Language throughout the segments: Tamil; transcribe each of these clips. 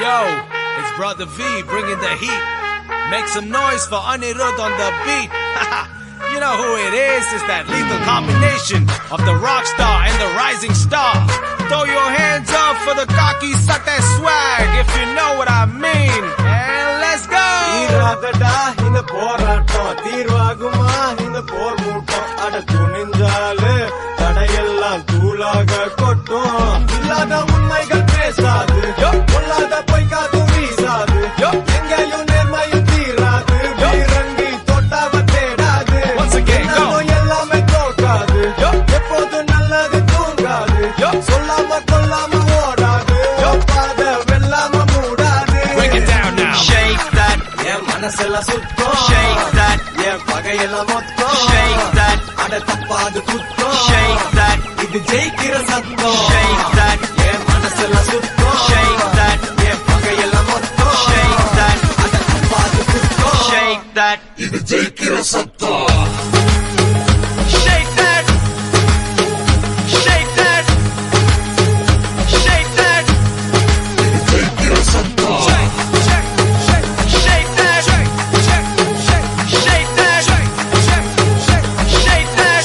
Yo, it's Brother V bringing the heat. Make some noise for Anirudh on the beat. You know who it is? It's that lethal combination of the rock star and the rising star. Throw your hands up for the cocky, suck that swag, if you know what I mean. And let's go! தீராதடா இந்த போராட்டம் தீர்வாகுமா இந்த போர் மூட்டம் அட துணிஞ்சாலே தடையெல்லாம் தூளாக கொட்டும் இல்லாத உண்மைகள் பேசாது பொல்லாத பொய்க்காது வீசாது எங்கேயும் நேர்மையும் தீராது வீரங்கி தொட்டாவ தேடாது எல்லாமே தோக்காது எப்போது நல்லது தூங்காது சொல்லாம கொல்லாம ஓடாது பாத வெல்லாம மூடாது. Shake that, மனசெல்லாம் சுத்தம் shake that, என் பகையெல்லாம் மொத்தம் shake that, அட தப்பாது குத்தம் shake that, இது ஜெயிக்கிற சத்தம் shake that, என் மனசெல்லாம் சுத்தம் shake that, என் பகையெல்லாம் மொத்தம் shake that, அட தப்பாது குத்தம் shake that, இது ஜெயிக்கிற சத்தம் shake that, shake that, shake that, இது ஜெயிக்கிற சத்தம் shake that, shake that, shake that.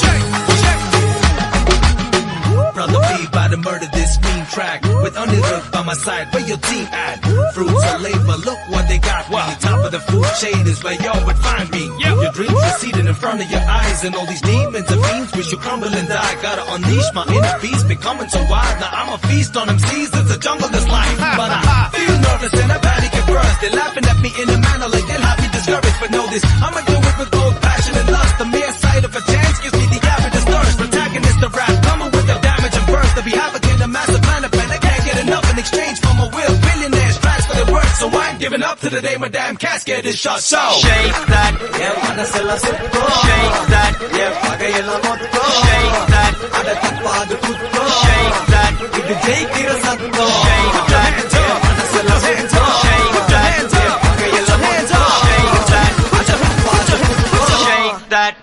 Brother V about to murder this mean track with Anirudh by my side. Where your team at? Fruits of labor, look what they got me. Top of the food chain is where y'all would find me. Your dreams receding in front of your eyes, and all these demons and fiends wish you crumble and die. Gotta unleash my inner beast, becoming so wild. Now I'm a feast on them seas. It's a jungle that's life, but I feel nervous and I panic at first. They're laughing at me in a manner like they'll have me discouraged. But know this, I'ma do it with both passion and lust. The mere sight of a chance gives me the avidest thirst. Protagonist of rap, coming with the damage and burst. The behalf again, a massive plan of pen. I can't get enough in exchange for my will. Billionaires tracks for their work, so I ain't giving up to the day my damn casket is shut. So Shake that, என் மனசெல்லாம் சுத்தம் shake that, என் பகையெல்லாம் மொத்தம் shake that, அட தப்பாது குத்தம் shake that, இது ஜெயிக்கிற சத்தம் shake that, என் மனசெல்லாம் சுத்தம் shake that, என் பகையெல்லாம் மொத்தம் shake that, அட தப்பாது குத்தம் shake that,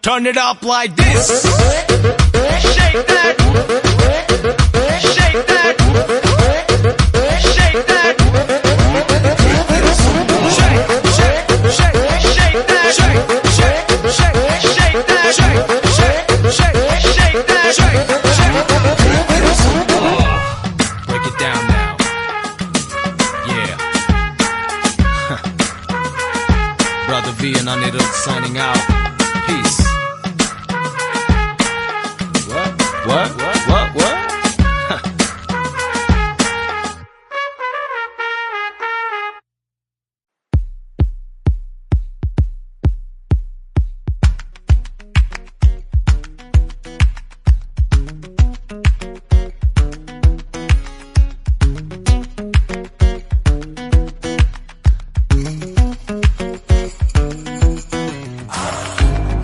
turn it up like this. shake that, shake that, shake that, Break it down now. Yeah. Brother V and Anirudh signing out. Peace. What?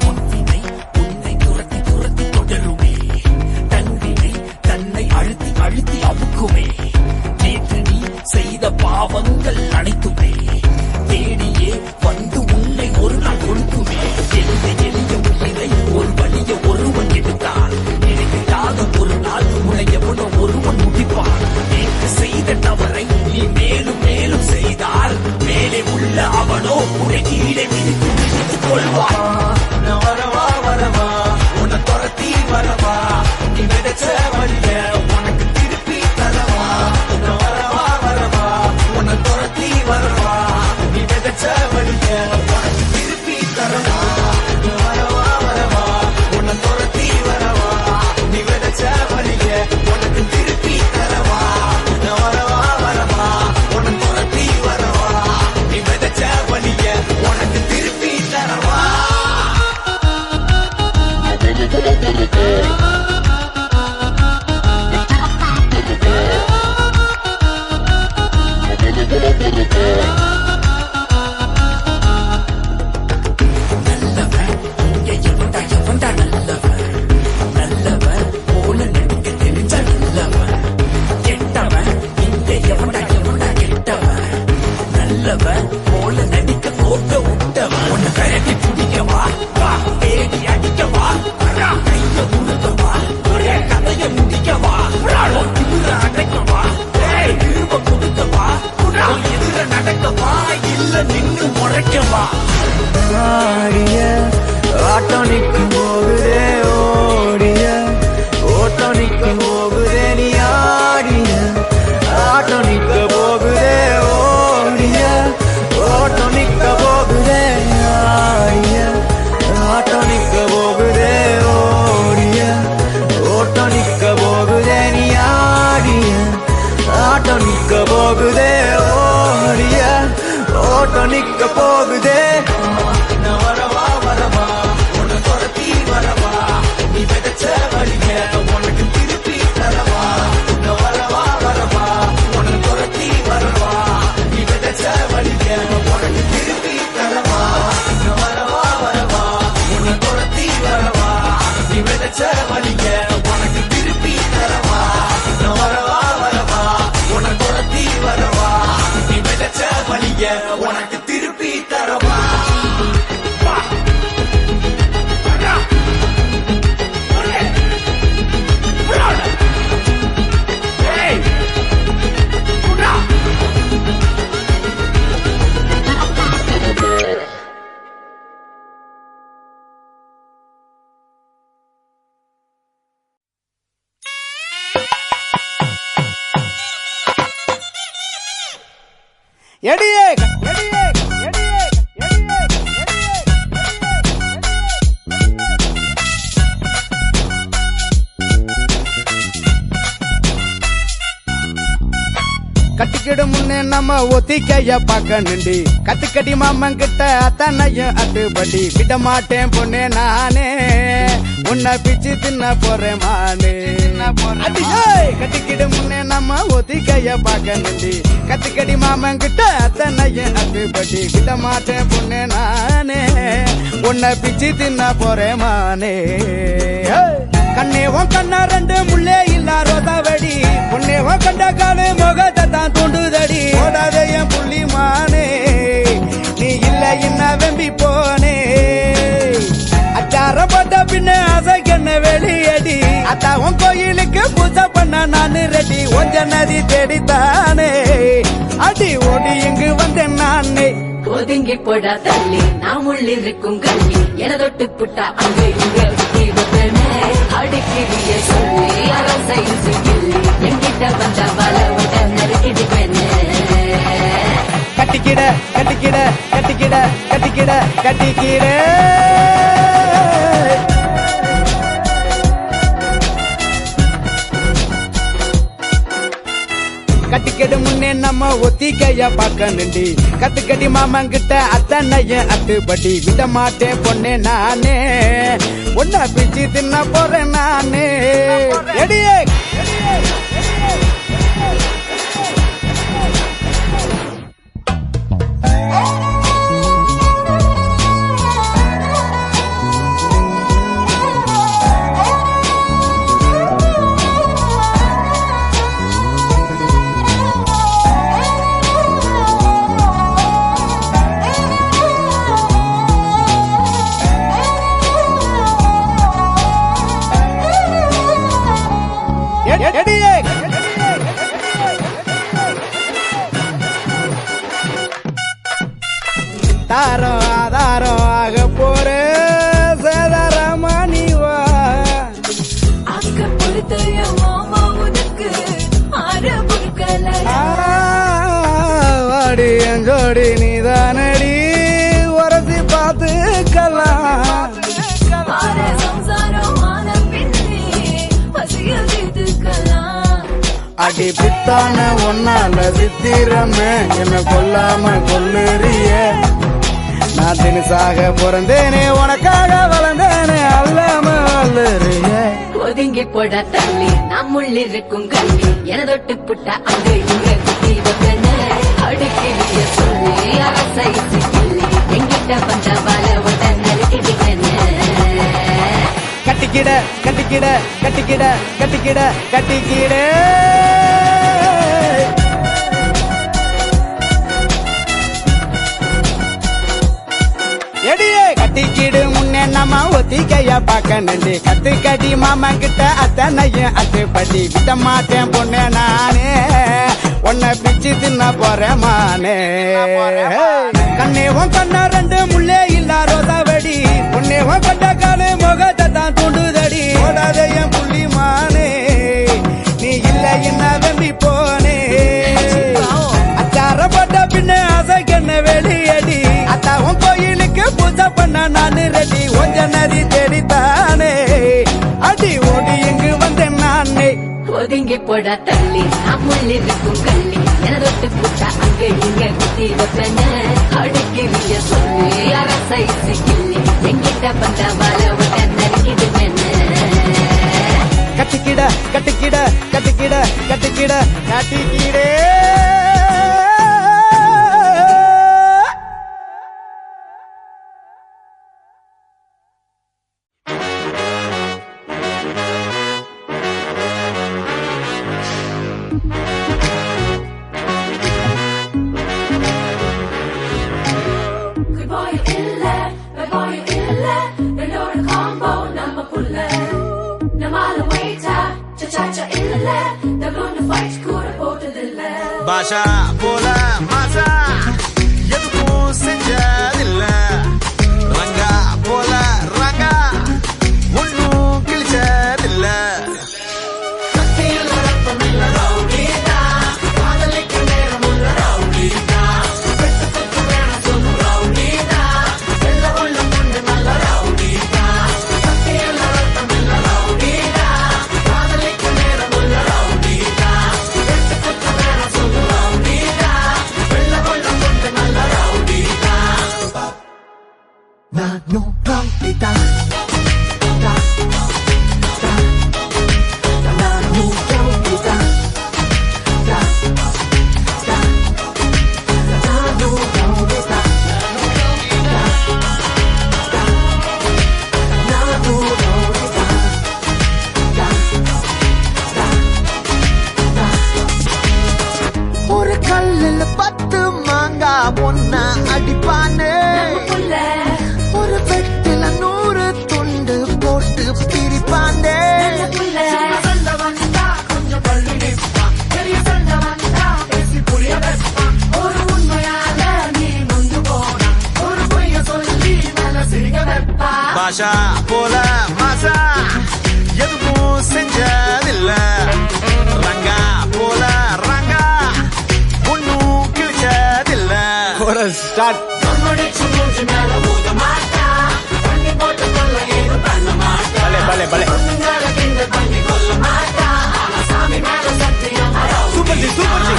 பொன்வினை உன்னை துரத்தி துரத்தி தொடருமே தன்வினை தன்னை அழுத்தி அழுத்தி அமுக்குமே நேற்று நீ செய்த பாவங்கள் அனைத்துமே தேடியே வந்து உன்னை ஒரு நாள் கொடுக்குமே எளிய எளிய உயிரை ஒரு வழிய ஒருவன் எடுத்தான் நினைக்காத ஒரு நாள் உன்னை எவனோ ஒருவன் முடிப்பான் நேற்று செய்த தவறை நீ மேலும் மேலும் செய்தால் மேலே உள்ள அவனோ உன்னை கீழே மிதித்து மிதித்துக் கொள்வான் நான் வரவா வரவா உன்னை துரத்தி வரவா நீ விதைச்ச வழிய உனக்கு திருப்பி தரவா நான் வரவா வரவா உன்னை துரத்தி வரவா உரைக்கவா ஆடிய ஆட்டம் நிற்கும் போகுதே ஓடிய ஓட்டம் நிற்கும் போகுதே நீ ஆடிய ஆட்டம் நிற்க போகுதே ஓடிய ஓட்டம் நிற்க போகுதே ஆடிய ஆட்டம் நிற்க போகுதே ஓடிய ஓட்டம் நிற்க போகுதே நீ ஆடிய ஆட்டம் நிற்க போகுதே ஓடிய ஓட்டம் நிற்க போகுதே நான் வரவா வரவா உன்னை துரத்தி வரவா நீ விதைச்ச வழிய உனக்கு திருப்பி தரவா நான் வரவா வரவா உன்னை துரத்தி வரவா நீ விதைச்ச வழிய உனக்கு திருப்பி தரவா நான் வரவா வரவா உன்னை துரத்தி வரவா நீ விதைச்ச வழிய உனக்கு திருப்பி தரவா நான் வரவா வரவா உன்னை துரத்தி வரவா நீ விதைச்ச வழிய உனக்கு திருப்பி தரவா எடியே கட்டிக்கிடு முன்னே நம்ம ஒத்திக்கைய பார்க்க நின்றி கத்துக்கடி மாமன் கிட்ட அத்தனையும் அட்டுப்படி விட மாட்டேன் பொண்ணே நானே உன்னை பிச்சு தின்ன போறேன் மானே கட்டிக்கிடு முன்னே நம்ம ஒத்திக்கைய பார்க்க நின்றி கத்துக்கடி மாமன் கிட்ட அத்தனையும் அட்டுப்படி விட மாட்டேன் பொண்ணே நானே உன்னை பிச்சு தின்ன போறேன் மானே கண்ணேவன் கண்ணா ரெண்டு முள்ளே இல்ல ரோதாவடி உன்னேவன் கண்ட காலு முகத்தை தான் தூண்டுதடி ஓடாத என் புள்ளி மானே நீ இல்ல என்ன வெம்பி போனே அச்சாரம் போட்ட பின்ன அசைக்கண்ண வெளியடி அத்தாவும் கோயிலுக்கு பூஜை பண்ண நானு ரெடி ஒஞ்ச நதி தேடித்தானே அடி ஓடி இங்கு வந்தேன் நானே ஒதுங்கி போடா தள்ளி நாம் உள்ளிருக்கும் கல்வி என தொட்டு புட்டா அங்கு இங்க அடிக்கிறிய சொல்லி அரசையில் சிக்கில்லி என்கிட்ட வந்த பல விட நறுக்கிடு பெண்ணு கட்டிக்கிட கட்டிக்கிட கட்டிக்கிட கட்டிக்கிட கட்டிக்கிட கட்டிக்கிடு முன்னே நம்ம ஒத்திக்கைய பார்க்க நின்றி கத்துக்கடி மாமன் கிட்ட அத்தனையும் அட்டுப்படி விட மாட்டேன் பொண்ணே நானே உன்னை பிச்சு தின்ன போறேன் நானே எடியே தாரம் ஆதாரம் ஆக போற சேதாரமானிவா அக்க பொறுத்தைய மாமா உனக்கு வாடி எஞ்சோடி நீதானடி உரசி பார்த்துக்கலாம் சம்சாரமான பின்னி பசியில் தீர்த்துக்கலாம் அடி பித்தான ஒன்னால சித்திரமே என்ன கொல்லாம கொல்லுறிய நான் தினசாக பிறந்தேனே உனக்காக வளர்ந்தேனே அல்லாம வளருறிய ஒதுங்கி போட தள்ளி நாம் உள்ளிருக்கும் கல்வி என தொட்டு புட்டா அங்கு இங்க அடுக்கிறிய சொல்லி அரசை சிக்கில்லி என்கிட்ட வந்த பல விட நறுக்கிடு பெண்ணு கட்டிக்கிட கட்டிக்கிட கட்டிக்கிட கட்டிக்கிட கட்டிக்கிட எடியே கட்டிக்கிடு முன்னே நம்ம ஒத்திக்கைய பார்க்க நின்று கத்துக்கடி மாமா கிட்ட அத்தனையும் அத்துப்படி விட மாட்டேன் பொண்ணே நானே உன்னை பிச்சு தின்ன போறேன் மானே கண்ணே உன் கண்ணா ரெண்டு முள்ளே இல்லா ரோசாவடி உன்னே உன் கட்ட காலு முகத்தை தான் தூண்டுதடி ஓடாத என் புள்ளி மானே நீ இல்ல என்ன வெம்பி போனே அச்சார போட்ட பின்ன அசைக்கண்ண வெளியடி அத்தாவும் கோயிலுக்கு பூஜை பண்ண நானு ரெடி கொஞ்ச நதி தேடித்தானே அடி ஓடி இங்கு வந்தேன் நானே ஒதுங்கி போட தள்ளி அம்முள்ளிருக்கும் கள்ளி எரொட்டு புட்டா அங்க இங்க குத்தி வைப்பன அடிக்கிறிய சொல்லி அரசை கிள்ளி எங்கிட்ட வந்த வல விட்ட நறுக்கிது மென்ன கட்டிக்கிட கட்டிக்கிட கட்டிக்கிட கட்டிக்கிட கட்டிக்கிடே பாஷா போல மாசா எதுக்கும் செஞ்சதில்ல ரங்கா போல ரங்கா ஒன்னும் கிழிச்சதில்ல ஒரு கல்லுல 10 மாங்கா ஒன்னா அடிப்பானே ஒரு வெட்டில 100 துண்டு போட்டு பிரிப்பானே பாஷா போல மாசா எதுவும் செஞ்சதில்ல ரங்கா போல ரங்கா ஒன்னும் கிழிச்சதில்ல ஸ்டார்ட் பலே பலே சூப்பர் ஜி சூப்பர் ஜி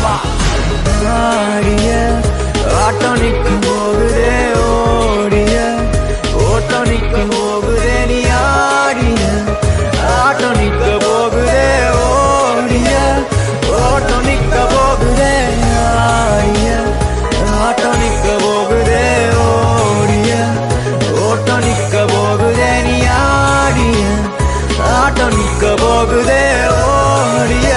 ஆடிய ஆட்டம் நிற்கும் போகுதே ஓடிய ஓட்டம் நிற்கும் போகுதே நீ ஆடிய ஆட்டம் நிற்க போகுதே ஓடிய ஓட்டம் நிற்க போகுதே ஆடிய ஆட்டம் நிற்க போகுதே ஓடிய ஓட்டம் நிற்க போகுதே நீ ஆடிய ஆட்டம் நிற்க போகுதே ஓடிய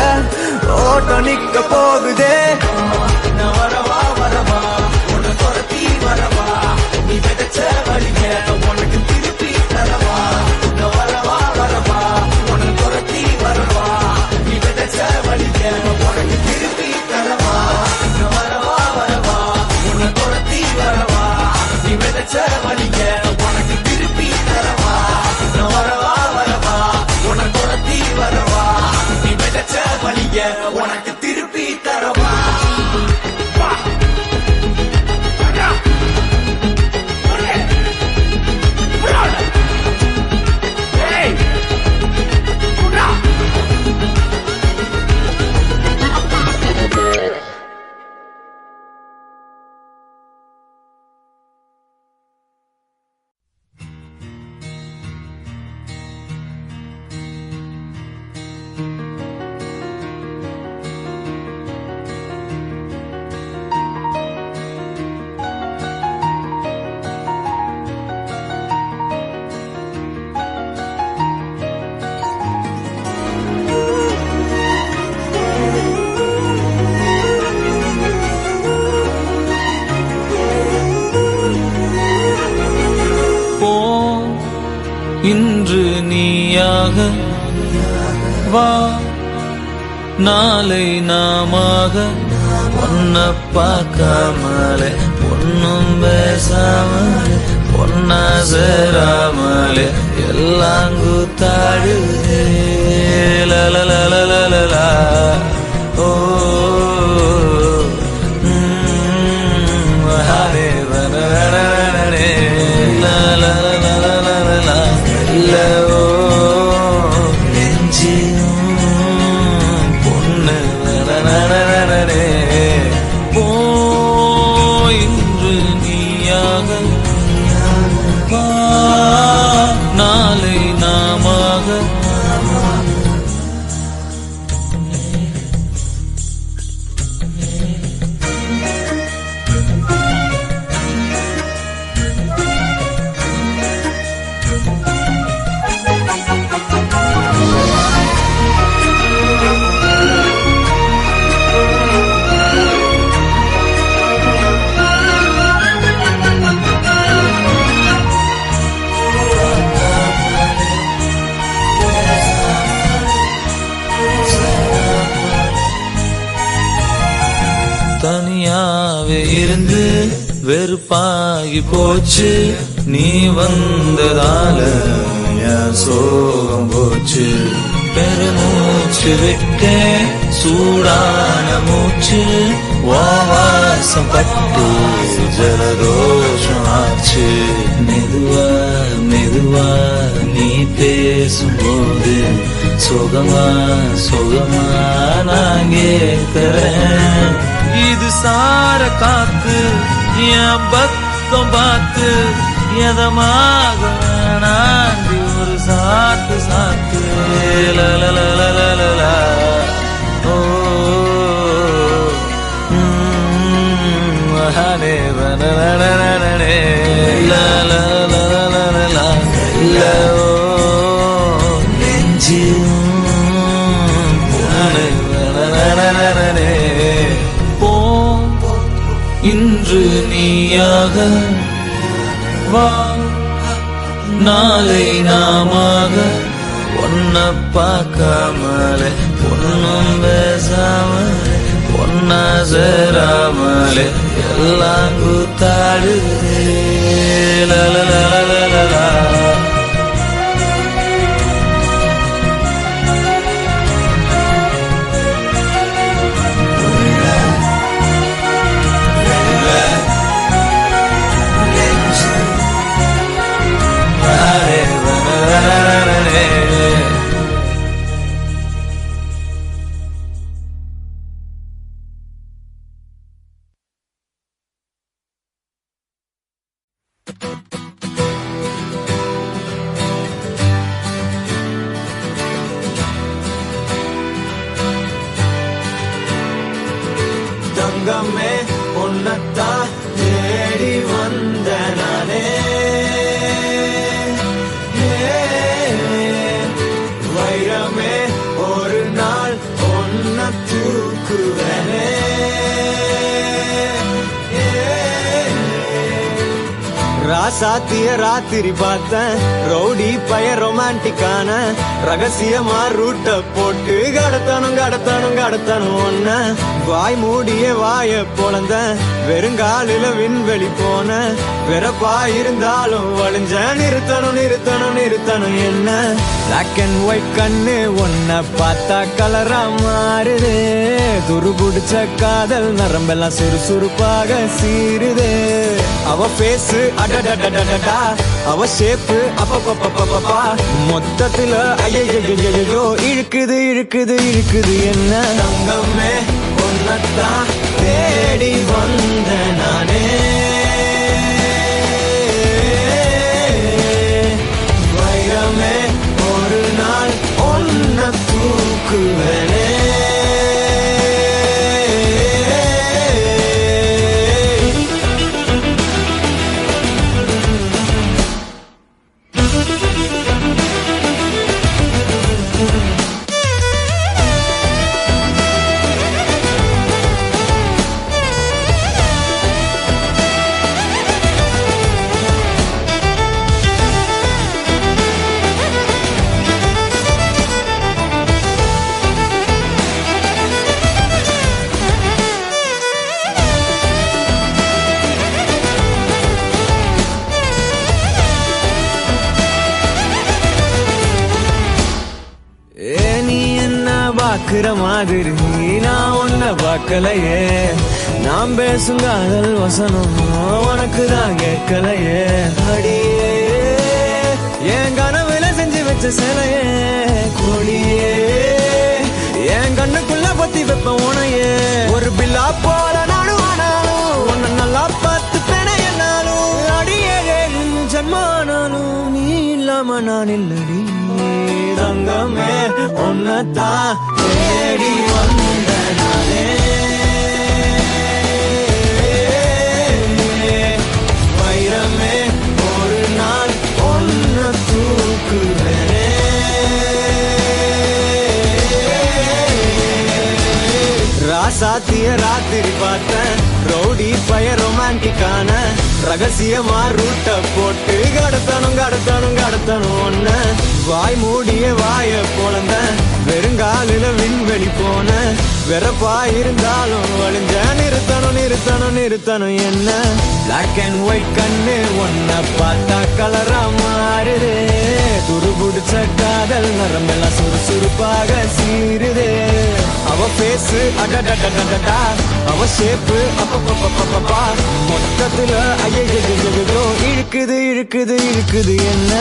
ஓட்டம் நிற்க போகுதே வரவா வரவா உன்னை துரத்தி வரவா நீ விதைச்ச வழிய உனக்கு திருப்பி தரவா வரவா வரவா உன்னை துரத்தி வரவா நீ விதைச்ச வழிய உனக்கு திருப்பி தரவா வரவா வரவா உன்னை துரத்தி வரவா நீ விதைச்ச வழிய உனக்கு திருப்பி தரவா வரவா வரவா உன்னை துரத்தி வரவா நீ விதைச்ச வழிய உனக்கு திருப்பி தரவா இன்று நீயாக வா நாளை நாமாக ஒன்ன பார்க்காமலே ஒன்னும் பேசாமலே ஒன்னா சேராமலே எல்லாம் கூத்தாடுதே லலலலலலா ஓ ஹரே வனரனரனே லலலலலலா இல்லவோ நெஞ்சியும் பொண்ணு வனரனரனே போ இன்று நீயாக வா நாளை நாமாக தனியாவே இருந்து வெறுப்பாகி போச்சு நீ வந்ததால என் சோகம் போச்சு பெருமூச்சு விட்ட சூடான மூச்சு வாசம் பட்டு ஜலதோஷம் ஆச்சு மெதுவா மெதுவா நீ பேசும்போது சுகமா சுகமா நான் கேட்கிறேன் இது சார காத்து என் பக்கம் பார்த்து எதமாக நாண்டி ஒரு சாத்து சாத்து லலலலலலா ஓ ஹரே வனரனரனே லலலலலலா இல்லவோ நெஞ்சியும் பொண்ணு வனரனரனே இன்று நீயாக வா நாளை நாமாக ஒன்ன பார்க்காமலே ஒன்னும் பேசாமலே ஒன்னா சேராமலே எல்லாம் கூத்தாடுதே லலலலலலா தங்கமே உன்னத்தான் தேடி வந்த நானே வைரமே ஒரு நாள் ஒன்ன தூக்குவனே ராசாத்திய ராத்திரி பார்த்தேன் ரவுடி பய ரொமான்டிக்கான ரகசியமா ரூட்ட போட்டு கடத்தணும் ஒன்ன வாய் மூடிய வாய பொழந்த வெறுங்காலில விண்வெளி போன வெறப்பா இருந்தாலும் வழிஞ்ச நிறுத்தணும் என்ன பிளாக் அண்ட் ஒயிட் கண்ணு ஒன்ன பார்த்தா கலரா மாறுது துருபுடிச்ச காதல் நரம்பெல்லாம் சுறுசுறுப்பாக சீருது அவ பேசு அடடடடடா அவ ஷேப்பு அப்பப்பப்பப்பப்பா மொத்தத்துல ஐயோ இழுக்குது என்ன தங்கமே ஒன்னத்தான் தேடி வந்த நானே வைரமே ஒரு நாள் ஒன்ன தூக்குவனே பாக்குற மாதிரி நான் உன்ன பார்க்கலையே நாம் பேசும் காதல் வசனம் உனக்கு தான் கேட்கலையே அடியே என் கனவுல செஞ்சு வச்ச சிலையே கொடியே என் கண்ணுக்குள்ள பத்தி வைப்ப உனையே ஒரு பில்லா போல நானும் ஆனாலும் உன்ன நல்லா பார்த்து பெண என்னாலும் அடியே ஜன்மானாலும் நீ இல்லாம நான் இல்லடி தங்கமே உன்னத்தான் தேடி வந்த நானே வைரமே ஒரு நாள் ஒன்ன தூக்குவனே ராசாத்திய ராத்திரி பார்த்தேன் ரவுடி பய ரொமான்டிக்கான ரகசியமா ரூட்ட போட்டு கடத்தணும் ஒன்ன வாய் மூடிய வாய பொழந்த வெறுங்காலில விண்வெளி போன வெறப்பா இருந்தாலும் வழிஞ்ச நிறுத்தணும் என்ன பிளாக் அண்ட் ஒயிட் கண்ணு ஒன்ன பார்த்தா கலரா மாறுது துருபுடிச்ச காதல் நரம்பெல்லாம் சுறுசுறுப்பாக சீருது அவ பேசு அடடடடடா அவ ஷேப்பு அப்பப்பப்பப்பப்பா மொத்தத்துல ஐயோ இழுக்குது என்ன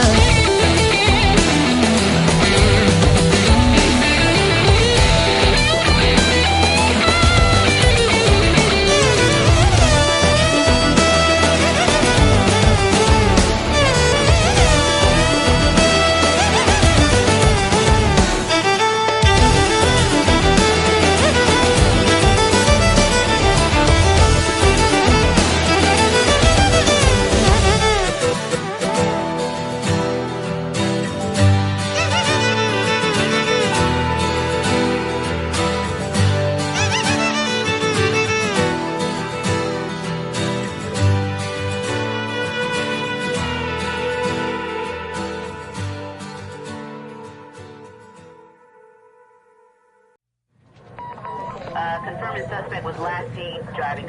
Confirmed suspect was last seen driving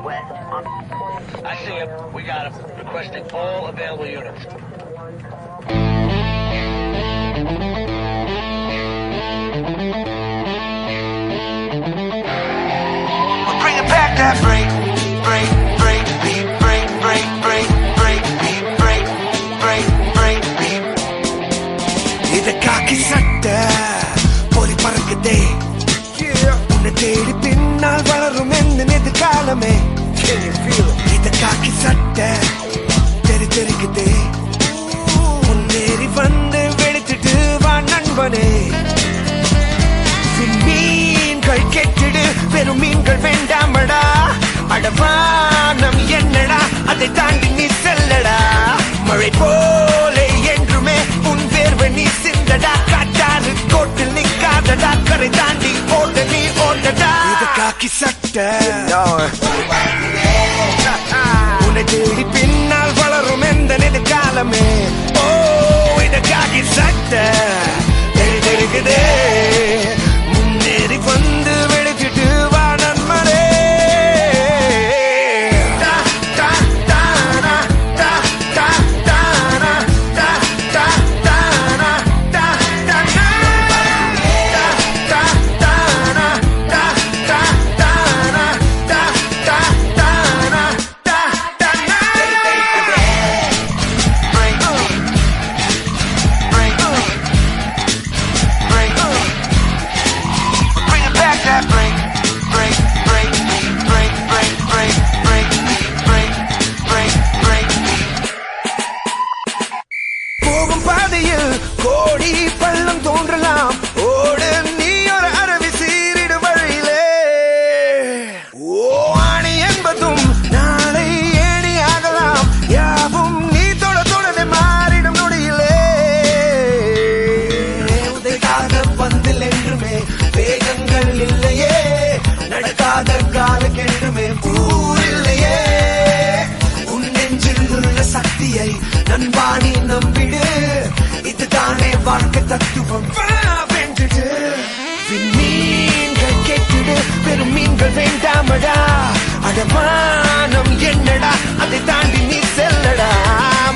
west on... I see him. We got him. Requesting all available units. We're bringing back that break beat, break beat. இத காக்கி சட்ட பொறி பறக்குதே உன்னை தேடி பின்னால் வளரும் என்ன எதிர்காலமே இத காக்கி சட்ட தெரிக்குதே முன்னேறி வந்து வெளுத்துட்டு வா நண்பனே மீன்கள் கெட்டிடு பெரும் மீன்கள் வேண்டாமடா மழை போலே என்றுமே உன் வேர்வை நீ சிந்தடா காட்டாறு கோட்டில் நிக்காதடா கரை தாண்டி ஓட நீ ஓடடா இது காக்கி சட்டை உன்னை தேடி பின்னால் வளரும் எந்த நெடுங்காலமே ஓ இது காக்கி சட்டை தெரியுதே முன்னேறி வந்து வெளுத்துட்டு வா நண்பரே கோடி பள்ளம் தோன்றலாம் ஓடு நீ ஒரு அரவி சீரிடு வழியிலே ஓ ஆணி என்பதும் நாளை ஏணி ஆகலாம் யாவும் நீ தொட தொடரை மாறிடும் நொடியிலே உதைக்காத பந்தில் என்றுமே வேகங்கள் இல்லையே நடக்காத காலக்கென்றுமே ஊரில்லையே உன் நெஞ்சில் உள்ள சக்தியை நண்பாணி நம்பிடு இதுதானே வாழ்க்கை தத்துவம் வென்றுடு மீன்கள் கேட்டுடு பெரும் மீன்கள் வேண்டாமடா அடமானம் என்னடா அதை தாண்டி நீ செல்லடா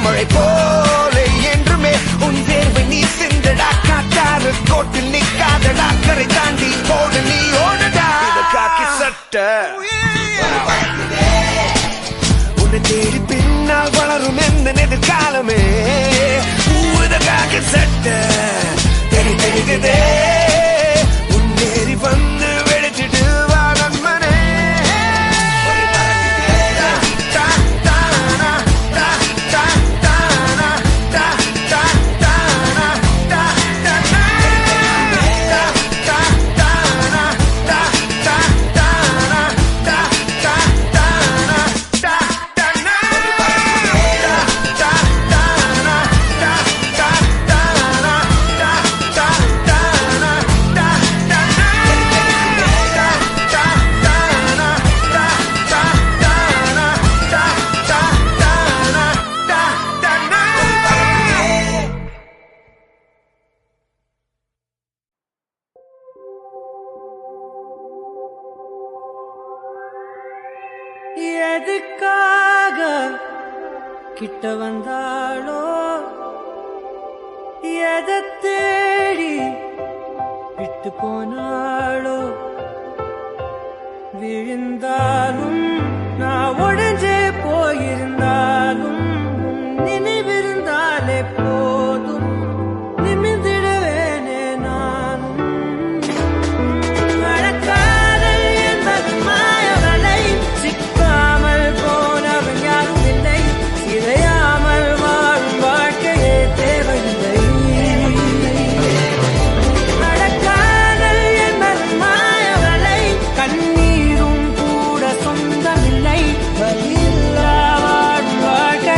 மழை போலே என்றுமே உன் வேர்வை நீ சிந்தடா காட்டாறு கோட்டில் நிக்காதடா கரை தாண்டி ஓட நீ ஓடடா இது காக்கி சட்டை உன்னை தேடி பின்னால் வளரும் எந்த நெடுங்காலமே காக்கி சட்டை தெரியுதே முன்னேறி வந்து வெடிச்சிட்டு வா நண்பனே எதுக்காக கிட்ட வந்தாளோ எதை தேடி விட்டு போனாளோ விழுந்தாலும் நான் உடைஞ்சே போயிருந்தாலும் நினைவிருந்தாலே போதும் நிமிந்திடுவேனே நானும் மழக்காதல் என்பது மாயவலை சிக்காமல் போனவன் யாரும் இல்லை சிதையாமல் வாழும் வாழ்க்கையே தேவையில்லை மழக்காதல் என்பது மாயவலை கண்ணீரும் கூட சொந்தமில்லை வலியில்லா வாழும் வாழ்க்கை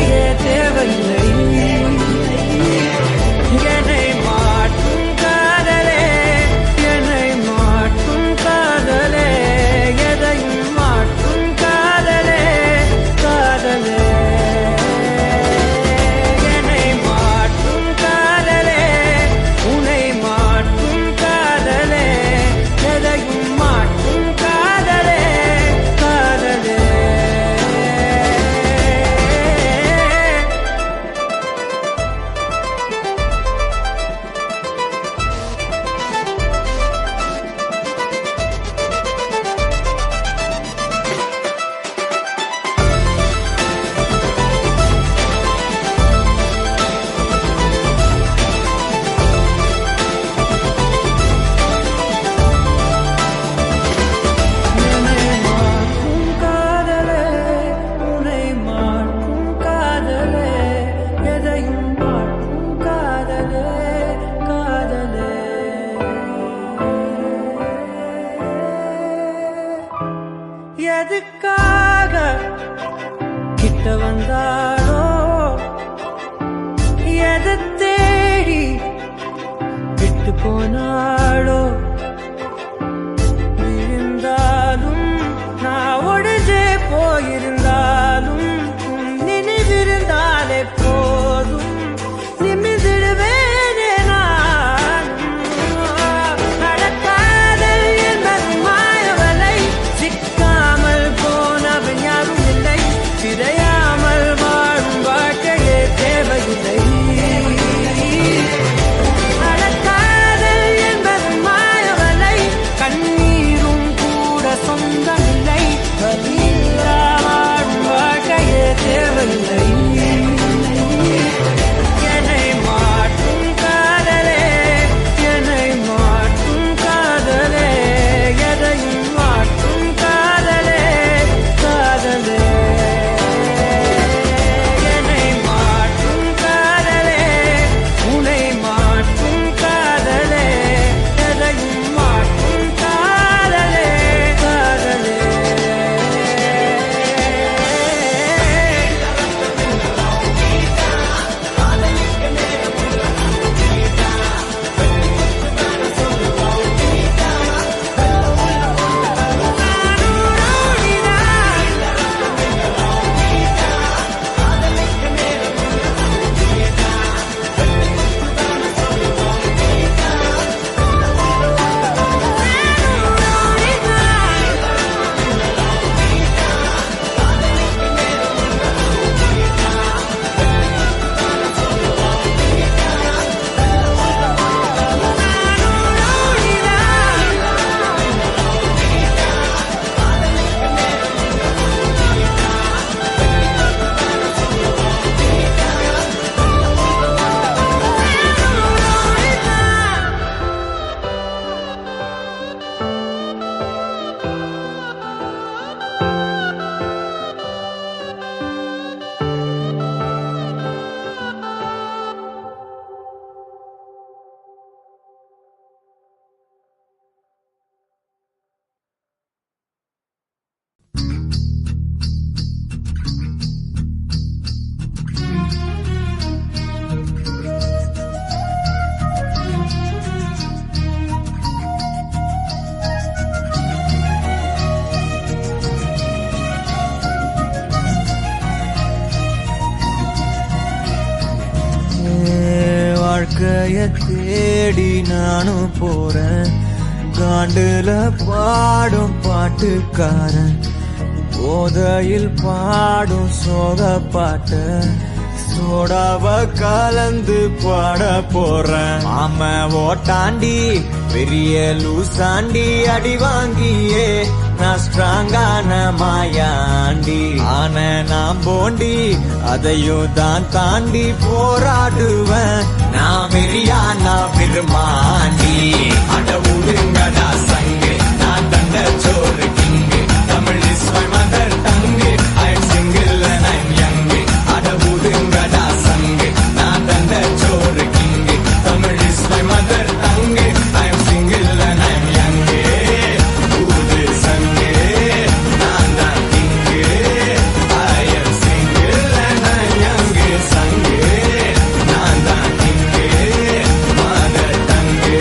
தேடி நானும் போறேன். காண்டுல பாடும் பாட்டுக்காரன் போதையில் பாடும் சோக பாட்ட சோடாவ கலந்து பாட போறேன். ஆம ஓட்டாண்டி பெரிய லூசாண்டி அடி வாங்கியே நான் ஸ்ட்ராங்கான மாயாண்டி ஆன நான் போண்டி அதையும் தான் தாண்டி போராடுவேன். நான் வெறியா நான் பெருமாண்டி அட உடுங்கடா சங்கு நான் தண்ட சோறு king Tamil is my mother tongue I am single and I'm young அட உடுங்கடா சங்கு நான் தண்ட சோறு king Tamil is my mother tongue I am single and I'm young ஊது சங்கு நான் தான் king I am single and I'm young சங்கு நான் தான் king mother tongue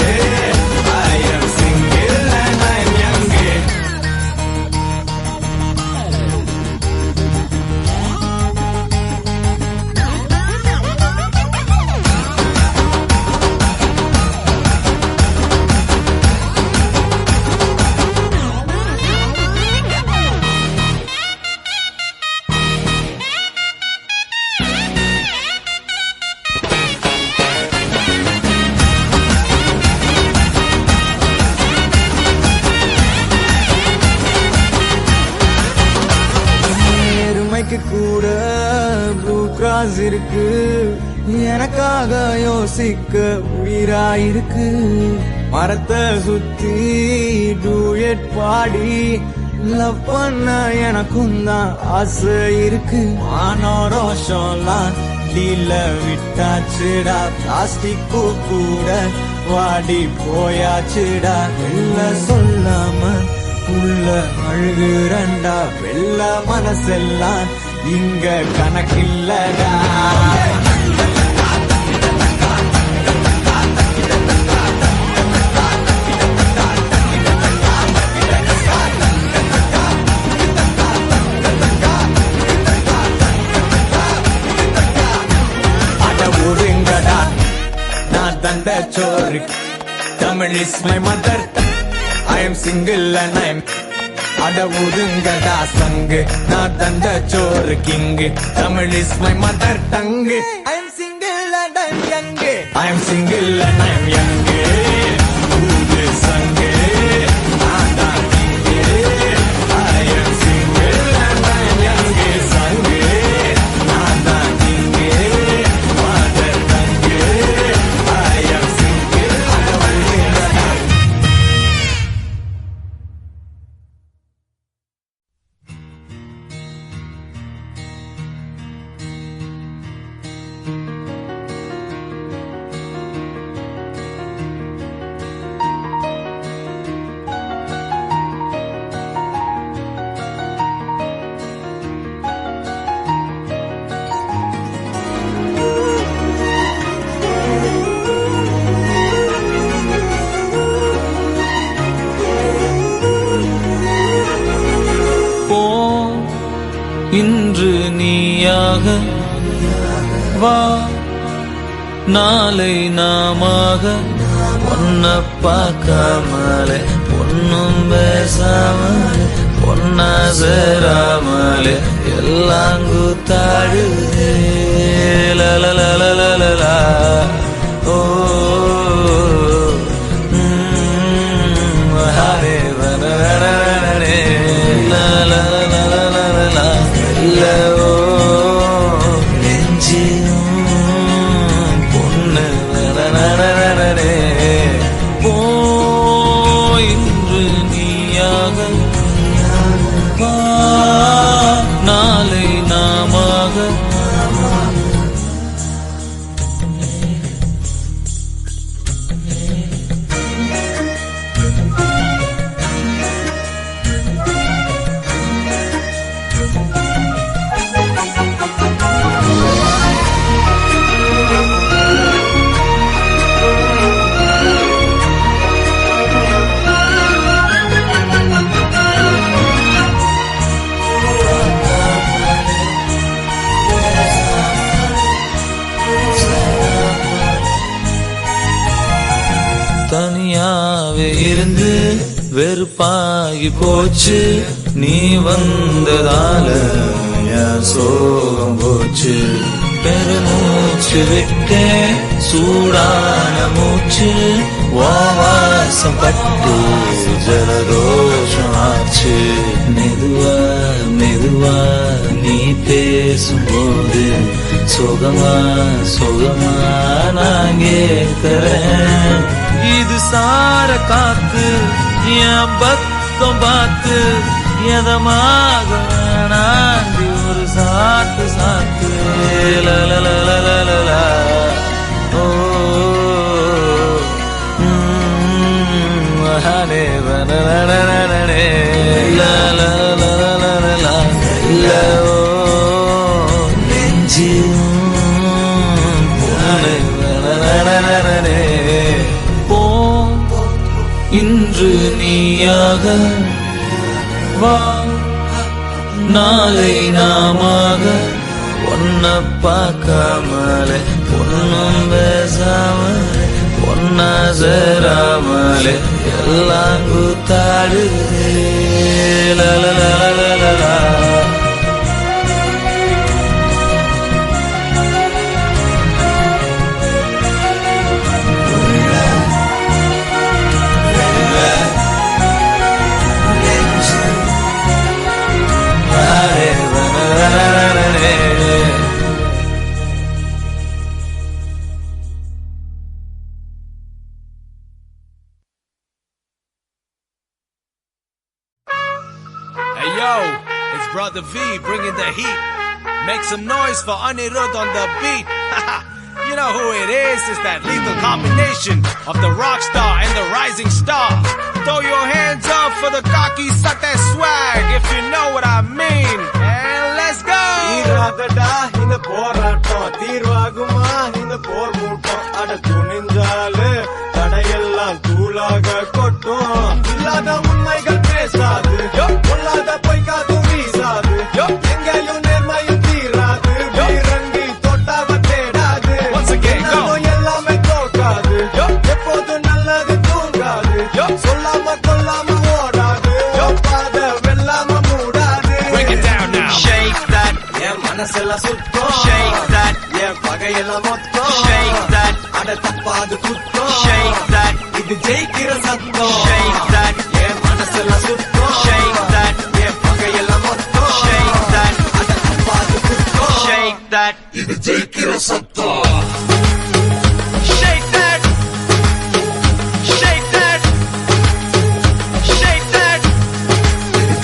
I am single and I'm young. எருமைக்கு கூட ப்ளூ கிராஸ் இருக்கு எனக்காக யோசிக்க உயிராயிருக்கு. மரத்தை சுத்தி டூயட் பாடி லவ் பண்ண எனக்கும் தான் ஆசை இருக்கு. ஆனோரோஷம்லாம் டீல விட்டாச்சுடா பிளாஸ்டிக் கூட வாடி போயாச்சுடா. வெள்ள சொல்லாம உள்ள அழுகுறண்டா வெள்ள மனசெல்லாம் இங்க கணக்கில்லடா. அட ஒருங்கடா நான் தந்த சோறு Tamil is my mother I am single and I am அட ஒதுங்கடா சங்கு நான் தந்த சோறு king Tamil is my mother tongue I am single and I am young I am single and I am young ஊது சங்கு நான் தான் king I am single and I am young சங்கு நான் தான் king mother tongue I am single அட ஒதுங்கடா. இன்று நீயாக வா நாளை நாமாக ஒன்ன பார்க்காமலே ஒன்னும் பேசாமலே ஒன்னா சேராமலே எல்லாம் கூத்தாடுதே லலலலலலலா. ஓ ஹரே வனரே லலலலலலா இல்லவோ நெஞ்சியும் பொண்ணு வனரே போ இன்று நீயாக வா நாளை நாமாக தனியாவே இருந்து வெறுப்பாகி போச்சு நீ வந்ததால என் சோகம் போச்சு பெருமூச்சு விட்டே சூடான மூச்சு வாசம் பட்டு ஜலதோஷம் ஆச்சு மெதுவா மெதுவா நீ பேசும்போது சுகமா சுகமா நான் கேட்கிறேன் இது சார காத்து என் பக்கம் பார்த்து எதமாக நாண்டி ஒரு சாத்து சாத்து லலலலலலலா. ஓ ஹனே வனனனனனே லலலலலலலா. ஓ நெஞ்சு ஹனே வனனனனனே. போ இன்று நீயாக வா நாளை நாமாக ஒன்ன பார்க்காமலே ஒன்னும் பேசாமலே ஒன்னா சேராமலே எல்லாம் கூத்தாடுதே லலலலலலா. Hey yo, it's Brother V bringing the heat. Make some noise for Anirudh on the beat. You know who it is, it's that lethal combination of the rock star and the rising star. Throw your hands up for the cocky suck that swag, if you know what I mean. And let's go! தீராதடா இந்த போராட்டம் தீர்வாகுமா இந்த போர் மூட்டம் அட துணிஞ்சாலே தடையெல்லாம் தூளாக கொட்டும் இல்லாத உண்மைகள் பேசாது பொல்லாத பொய்க்காது வீசாது எங்கேயும் நேர்மையும் தீராது வீரங்கி தொட்டாவ தேடாது எல்லாமே தோக்காது எப்போதும் நல்லது தூங்காது சொல்லாம கொல்லாம ஓடாது பாத வெல்லாம மூடாது. Shake that, என் மனசெல்லாம் சுத்தம் shake that, என் பகையெல்லாம் மொத்தம் shake that, அட தப்பாது குத்தம் shake that, இது ஜெயிக்கிற சத்தம் shake that, என் மனசெல்லாம் சுத்தம் shake that, என் பகையெல்லாம் மொத்தம் shake that, அட தப்பாது குத்தம் shake that. இது ஜெயிக்கிற சத்தம் Shake that, shake that, shake that.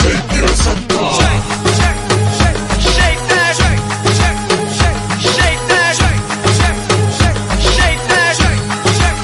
ஜெயிக்கிற சத்தம் Shake, shake, shake, shake that, shake, shake, shake, shake that, shake, shake, shake, shake that, shake, shake.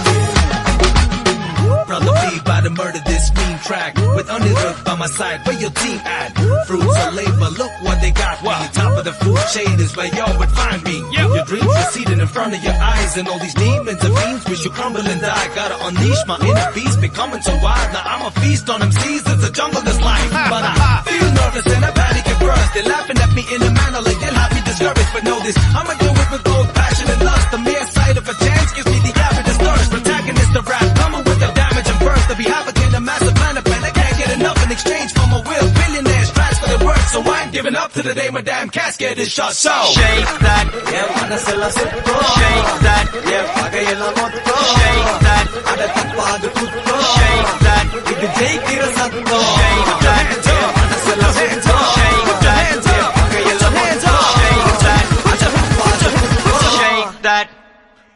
Brother B about to murder this mean track with Anirudh by my side. Where your team at? Fruits of labor, look what they got me. Top of the food chain is where y'all would find me. Your dreams are seated in front of your eyes, and all these demons and fiends wish you crumble and die. Gotta unleash my inner beast, becoming so wild. Now I'm a feast on them seas, it's a jungle that's life. But I feel nervous and I panic at first. They're laughing at me in a manner like they'll have me discouraged. But know this, I'ma do it with both passion and lust. The mere sight of a chance gives me the avidest thirst. Protagonist of rap, coming with the damage and burst. To be havoc in a massive plan of pen, I can't get enough in exchange for my will. Billionaires transfer their work, so I ain't giving up to the day my damn casket is shut. So shake that, என் மனசெல்லாம் சுத்தம் shake that, என் பகையெல்லாம் மொத்தம் shake that, அட தப்பாது குத்தம் shake that, இது ஜெயிக்கிற சத்தம் shake that, என் மனசெல்லாம் சுத்தம் shake that, என் பகையெல்லாம் மொத்தம் shake that, அட தப்பாது குத்தம் shake that.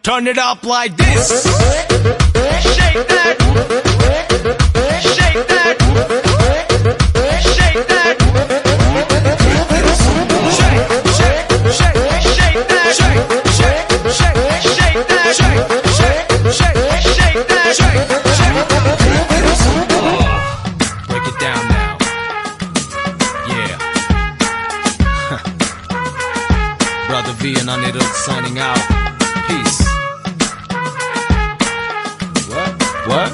Turn it up like this. Shake that. Shake that. Shake that. Shake, shake, shake, shake that. Shake, shake, shake, shake that. Shake, shake, shake, shake that. Shake, shake. Break it down now. Yeah. Brother V and Anirudh signing out. Peace. What?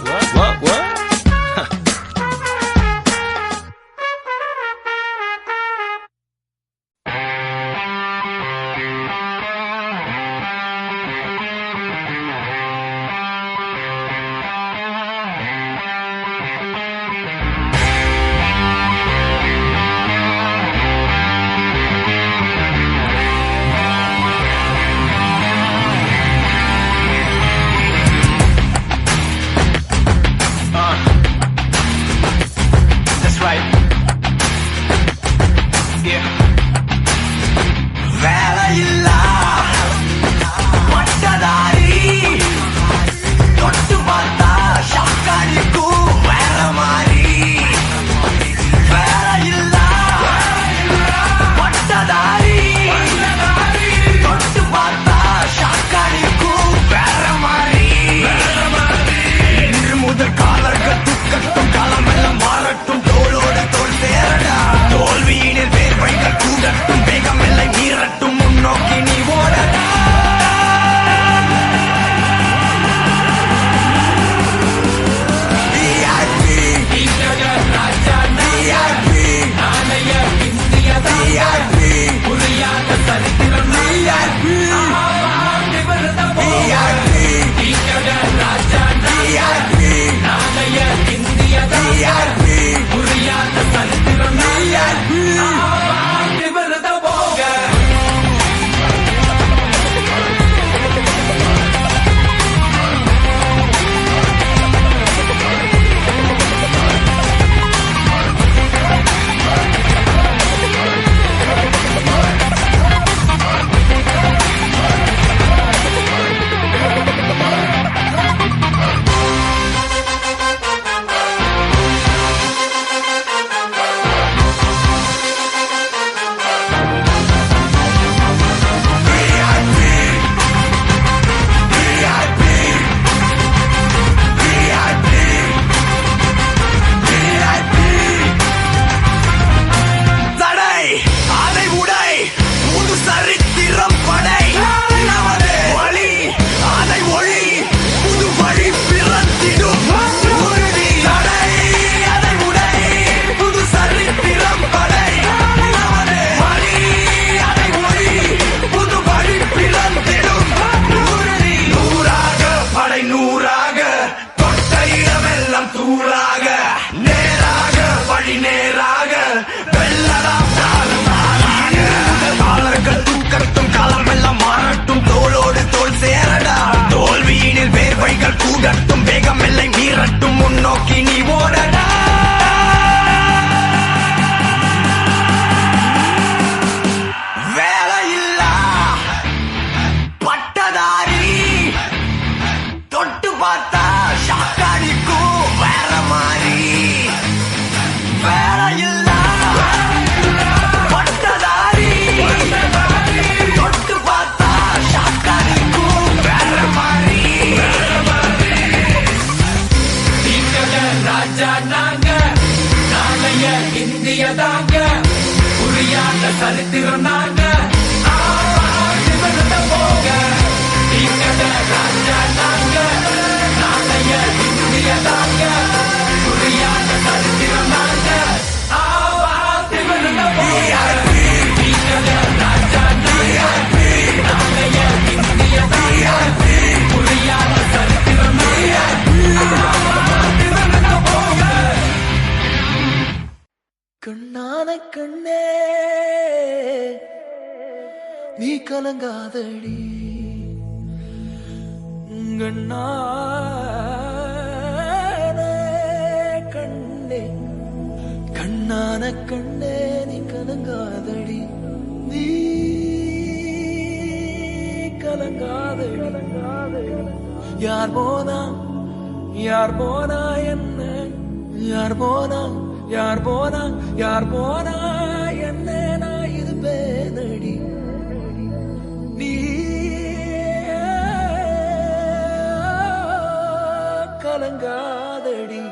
வேகமெல்லை மீறட்டும் முன்னோக்கி நீ ஓடடா. வேலையில்லா பட்டதாரி தொட்டு பார்த்தா ஷாக்காடிக்கும் வேற மாதிரி. வேலையில்லா பட்டதாரி தொட்டு பார்த்தா ஷாக்காடிக்கும் வேற மாதிரி. ராஜா நாங்க நாளைய இந்திய தாங்க புரியாத சரித்திரம் நாங்க போக. ராஜா நாங்க நாளைய இந்திய தாங்க புரியாத சரித்திரம் நாங்க ராஜா நாங்க நாளைய இந்திய தாங்க புரியாத சரித்திரம் கண்ணான கண்ணே நீ கலங்காதடி. கண்ணான கண்ணே கண்ணான கண்ணே நீ கலங்காதடி. நீ கலங்காதடி. யார் போனா யார் போனா என்ன யார் போனா யார் போனா யார் போனா என்ன நான் இருப்பேனடி. நீ கலங்காதடி.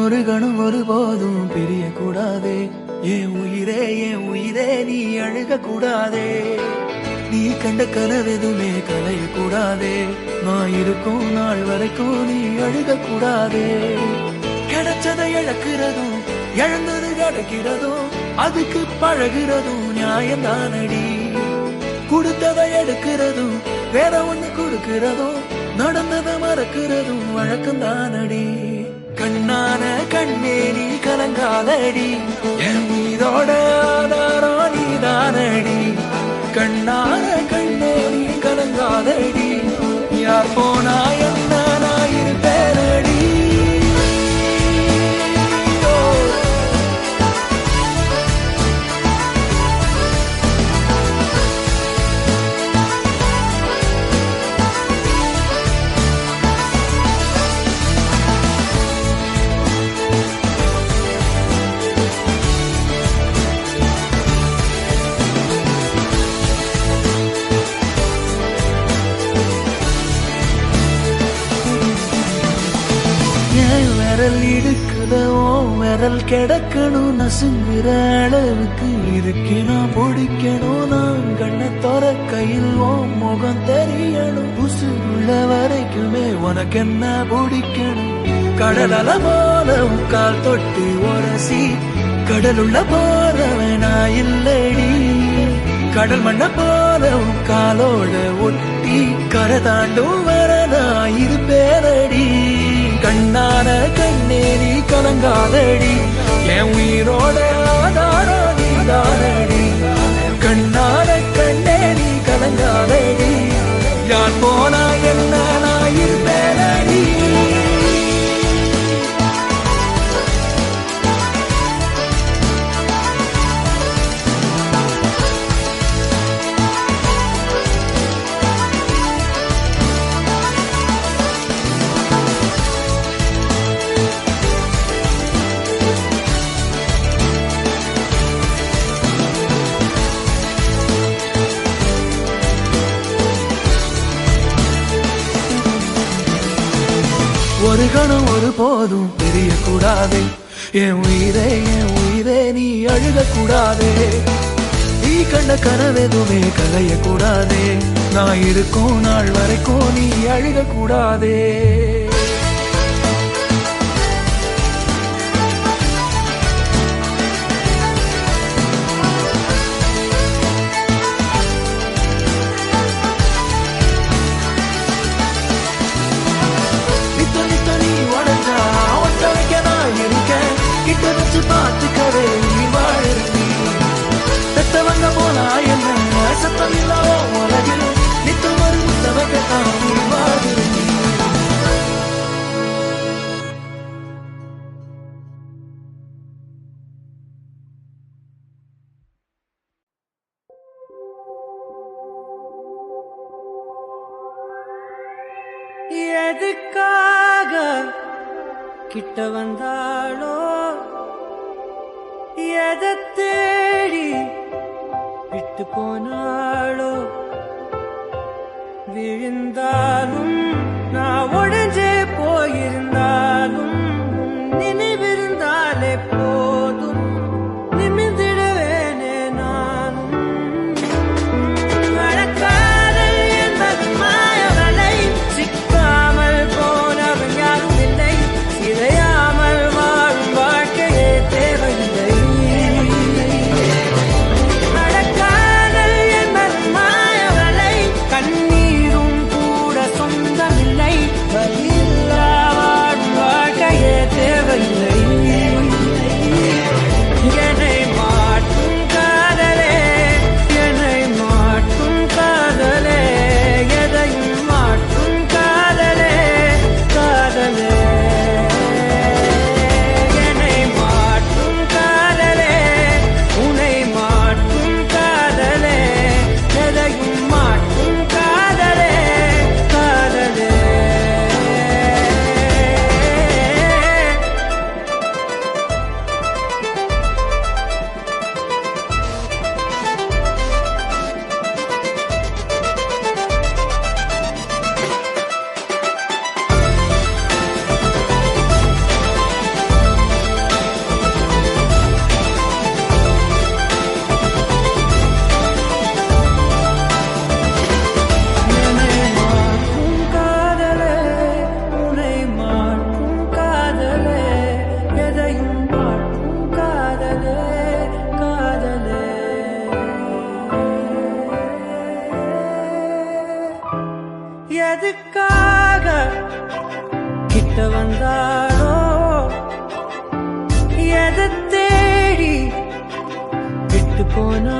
ஒரு கணம் ஒருபோதும் பிரிய கூடாதே. என் உயிரே நீ அழுக கூடாதே. நீ கண்ட கனவெதுமே கலைய கூடாதே. நான் இருக்கும் நாள் வரைக்கும் நீ அழுக கூடாதே. கிடைச்சதை இழக்கிறதும் இழந்தது கிடைக்கிறதும் அதுக்கு பழகிறதும் நியாயம்தானடி. கொடுத்ததை எடுக்கிறதும் வேற ஒண்ணு கொடுக்கிறதும் நடந்ததை மறக்கிறதும் வழக்கம்தானடி. கண்ணான கண்ணே நீ கலங்காதடி. என் மீதோட ஆதாரம் நீதானடி. கண்ணான கண்ணே நீ கலங்காதடி. யார் போனா என்ன நான் இருப்பேனடி. விரல் இடுக்குதோ விரல் கிடக்கணும் நசுங்குற அளவுக்கு இருக்கு. நான் பிடிக்கணும் நான் கண்ணை தோற கையில் முகம் தெரியணும். உசுருள்ள வரைக்குமே உனக்கு என்ன பிடிக்கணும். கடல் அல போல கால் தொட்டு உரசி கடலுள்ள போறவனா இல்லடி. கடல் மண்ண போல காலோட ஒட்டி கரை தாண்டும் வரனா இருப்பேனடி. கண்ணான கண்ணே நீ கலங்காதடி. என் உயிரோட ஆதாரம் நீதானடி. கண்ணான கண்ணே நீ கலங்காதடி. யார் போனா என்ன நான் இருப்பேனடி. ஒரு கணம் ஒரு போதும் தெரியக்கூடாதே. என் உயிரே நீ அழுக கூடாதே. நீ கண்ட கனவெதுமே கலைய கூடாதே. நான் இருக்கும் நாள் வரைக்கும் நீ அழுக கூடாதே. எதுக்காக கிட்ட வந்தாளோ எதை தேடி விட்டு போனாளோ விழுந்தாலும் நான் உடைஞ்சே போயிருந்தாலும் நினைவிருந்தாலே போதும் நிமிர்ந்திடுவேனே நானும் காதல் என்பது மாயவலை சிக்காமல் போனவன் யாரும் இல்லை சிதையாமல் வாழும் வாழ்க்கையே தேவையில்லை காதல் என்பது மாயவலை கண்ணீரும் கூட சொந்தமில்லை வலியில்லா வாழும் வாழ்க்கையே தேவையில்லை என்னை மாற்றும் காதலே என்னை மாற்றும் காதலே எதையும் மாற்றும் காதலே காதலே என்னை மாற்றும் காதலே உன்னை மாற்றும் காதலே எதையும் மாற்றும் காதலே காதலே என்னை மாற்றும் காதலே உன்னை மாற்றும் காதலே எதையும் மாற்றும் காதலே காதலே எதுக்காக கிட்ட வந்தாளோ எதை தேடி விட்டு போனா